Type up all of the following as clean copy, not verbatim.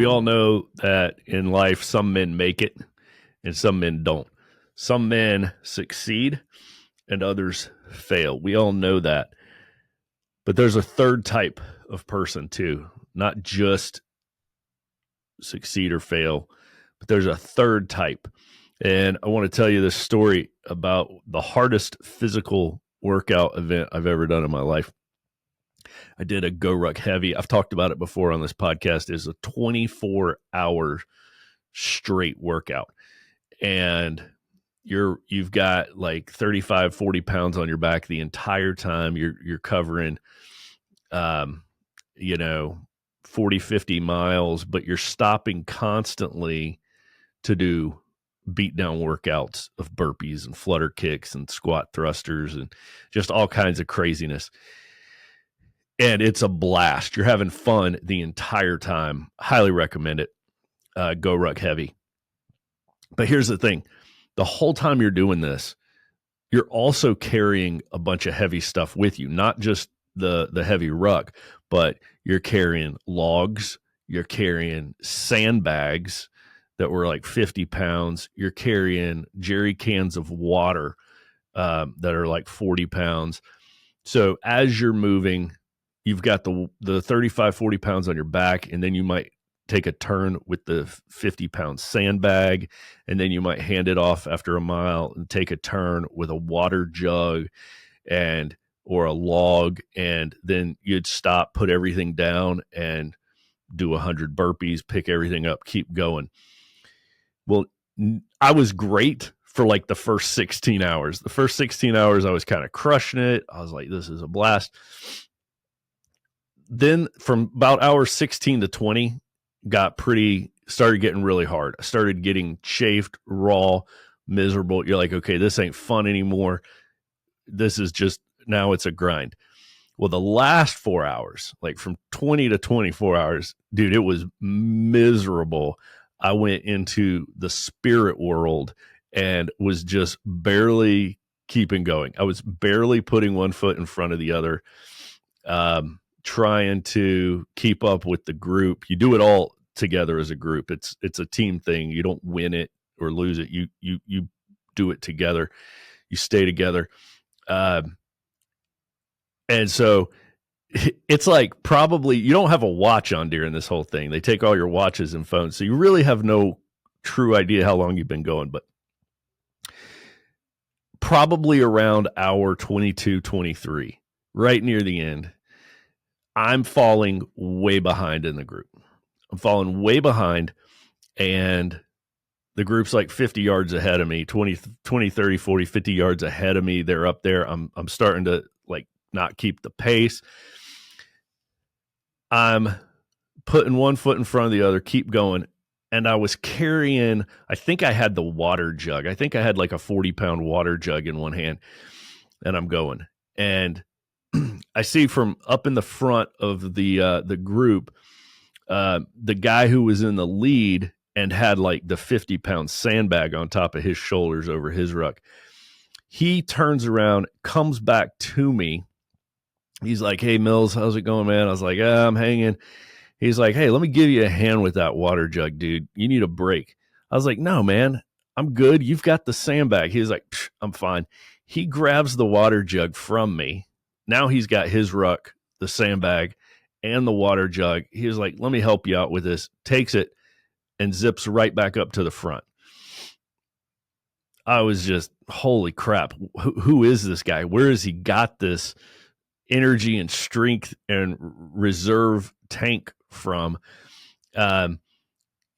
We all know that in life, some men make it and some men don't. Some men succeed and others fail. We all know that. But there's a third type of person too, not just succeed or fail, but there's a third type. And I want to tell you this story about the hardest physical workout event I've ever done in my life. I did a Go Ruck Heavy. I've talked about it before on this podcast. It's a 24-hour straight workout. And you've got like 35, 40 pounds on your back the entire time. You're covering 40, 50 miles, but you're stopping constantly to do beat down workouts of burpees and flutter kicks and squat thrusters and just all kinds of craziness. And it's a blast. You're having fun the entire time. Highly recommend it. Go Ruck Heavy. But here's the thing. The whole time you're doing this, you're also carrying a bunch of heavy stuff with you, not just the heavy ruck, but you're carrying logs, you're carrying sandbags that were like 50 pounds, you're carrying jerry cans of water that are like 40 pounds. So as you're moving, you've got the 35, 40 pounds on your back, and then you might take a turn with the 50-pound sandbag, and then you might hand it off after a mile and take a turn with a water jug or a log, and then you'd stop, put everything down, and do 100 burpees, pick everything up, keep going. Well, I was great for like the first 16 hours. The first 16 hours, I was kind of crushing it. I was like, this is a blast. Then from about hour 16 to 20, started getting really hard. I started getting chafed, raw, miserable. You're like, okay, this ain't fun anymore. This is just, now it's a grind. Well, the last 4 hours, like from 20 to 24 hours, dude, it was miserable. I went into the spirit world and was just barely keeping going. I was barely putting one foot in front of the other, trying to keep up with the group. You do it all together as a group. It's a team thing. You don't win it or lose it. You do it together. You stay together. And so it's like, probably you don't have a watch on during this whole thing. They take all your watches and phones. So you really have no true idea how long you've been going, but probably around hour 22, 23, right near the end, I'm falling way behind in the group. I'm falling way behind, and the group's like 50 yards ahead of me, 20, 30, 40, 50 yards ahead of me. They're up there. I'm starting to like not keep the pace. I'm putting one foot in front of the other, keep going. And I was carrying, I think I had the water jug. I think I had like a 40-pound water jug in one hand, and I'm going. And I see from up in the front of the group, the guy who was in the lead and had like the 50-pound sandbag on top of his shoulders over his ruck. He turns around, comes back to me. He's like, "Hey, Mills, how's it going, man?" I was like, I'm hanging. He's like, "Hey, let me give you a hand with that water jug, dude. You need a break." I was like, "No, man, I'm good. You've got the sandbag." He's like, "I'm fine." He grabs the water jug from me. Now he's got his ruck, the sandbag, and the water jug. He was like, "Let me help you out with this." Takes it and zips right back up to the front. I was just, holy crap. Who is this guy? Where has he got this energy and strength and reserve tank from?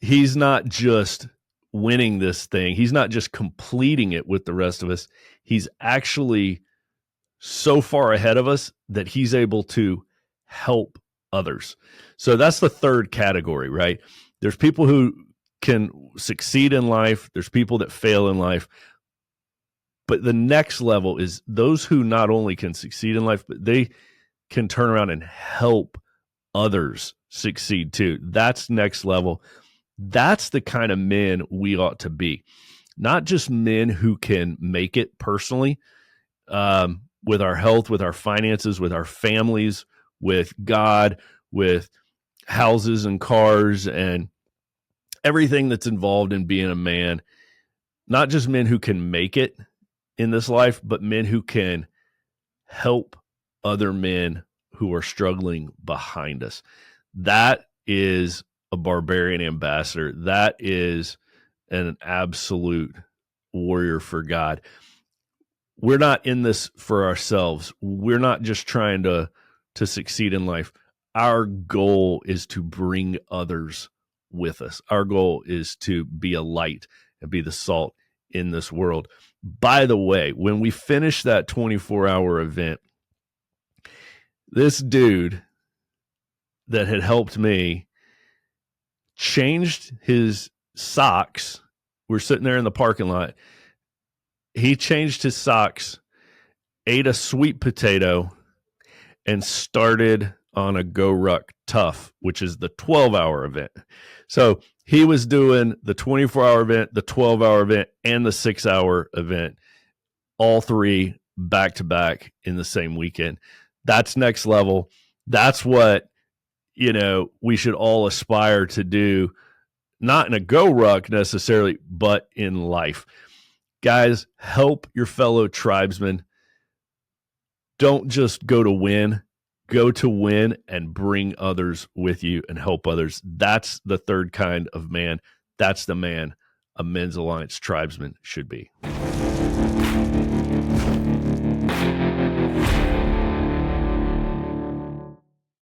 He's not just winning this thing. He's not just completing it with the rest of us. He's actually so far ahead of us that he's able to help others. So that's the third category, right? There's people who can succeed in life. There's people that fail in life. But the next level is those who not only can succeed in life, but they can turn around and help others succeed too. That's next level. That's the kind of men we ought to be. Not just men who can make it personally, with our health, with our finances, with our families, with God, with houses and cars and everything that's involved in being a man, not just men who can make it in this life, but men who can help other men who are struggling behind us. That is a barbarian ambassador. That is an absolute warrior for God. We're not in this for ourselves. We're not just trying to succeed in life. Our goal is to bring others with us. Our goal is to be a light and be the salt in this world. By the way, when we finish that 24-hour event, this dude that had helped me changed his socks. We're sitting there in the parking lot. He changed his socks, ate a sweet potato, and started on a Go Ruck Tough, which is the 12-hour event. So he was doing the 24-hour event, the 12-hour event, and the 6-hour event, all three back to back in the same weekend. That's next level. That's what, we should all aspire to do, not in a Go Ruck necessarily, but in life. Guys, help your fellow tribesmen. Don't just go to win. Go to win and bring others with you and help others. That's the third kind of man. That's the man a Men's Alliance tribesman should be.